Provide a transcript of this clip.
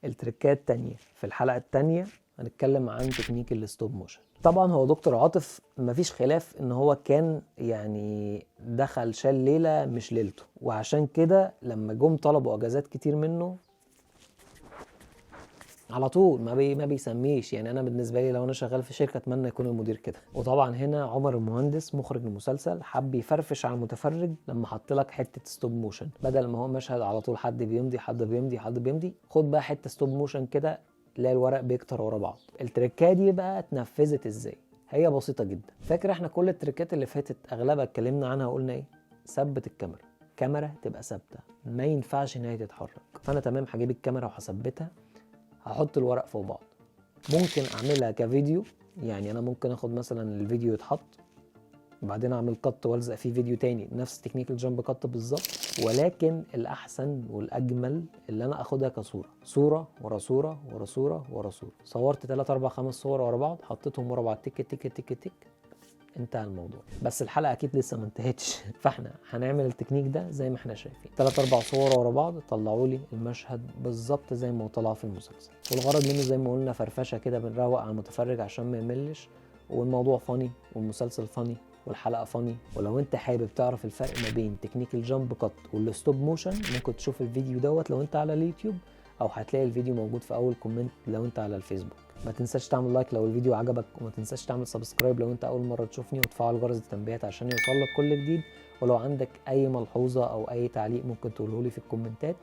التركات التانية في الحلقة التانية هنتكلم عن تكنيك الستوب موشن. طبعا هو دكتور عاطف مفيش خلاف ان هو كان يعني دخل شال ليلة مش ليلته، وعشان كده لما جم طلبوا اجازات كتير منه على طول ما بيسميش. يعني انا بالنسبه لي لو انا شغال في شركه اتمنى يكون المدير كده. وطبعا هنا عمر المهندس مخرج المسلسل حب يفرفش على المتفرج لما حط لك حته ستوب موشن، بدل ما هو مشهد على طول حد بيمضي حد بيمضي حد بيمضي، خد بقى حته ستوب موشن كده تلاقي الورق بيكتر ورا بعض. التركات دي بقى اتنفذت ازاي؟ هي بسيطه جدا. فاكر احنا كل التركات اللي فاتت اغلبها اتكلمنا عنها وقلنا ايه؟ ثبت الكاميرا، كاميرا تبقى ثابته ما ينفعش ان هي تتحرك. فانا تمام هجيب الكاميرا وهثبتها، هحط الورق فوق بعض. ممكن اعملها كفيديو، يعني انا ممكن اخد مثلا الفيديو يتحط وبعدين اعمل قط والزق فيه فيديو تاني نفس تكنيك الجامب قط بالظبط، ولكن الاحسن والاجمل اللي انا اخدها كصوره، صوره ورا صوره ورا صوره ورا صوره. صورت 3 4 5 صور ورا بعض، حطيتهم ورا بعض تك تك تك تك، انتهى الموضوع. بس الحلقه اكيد لسه ما انتهتش فاحنا هنعمل التكنيك ده زي ما احنا شايفين، 3 4 صور ورا بعض طلعوا لي المشهد بالظبط زي ما هو طلع في المسلسل. والغرض منه زي ما قلنا فرفشه كده، بنروق على المتفرج عشان ما يملش، والموضوع فاني والمسلسل فاني والحلقه فاني. ولو انت حابب تعرف الفرق ما بين تكنيك الجامب كات والستوب موشن ممكن تشوف الفيديو دوت لو انت على اليوتيوب، او هتلاقي الفيديو موجود في اول كومنت لو انت على الفيسبوك. ما تنساش تعمل لايك لو الفيديو عجبك، وما تنساش تعمل سبسكرايب لو انت اول مره تشوفني، وتفعل جرس التنبيهات عشان يوصلك كل جديد. ولو عندك اي ملحوظه او اي تعليق ممكن تقوله لي في الكومنتات.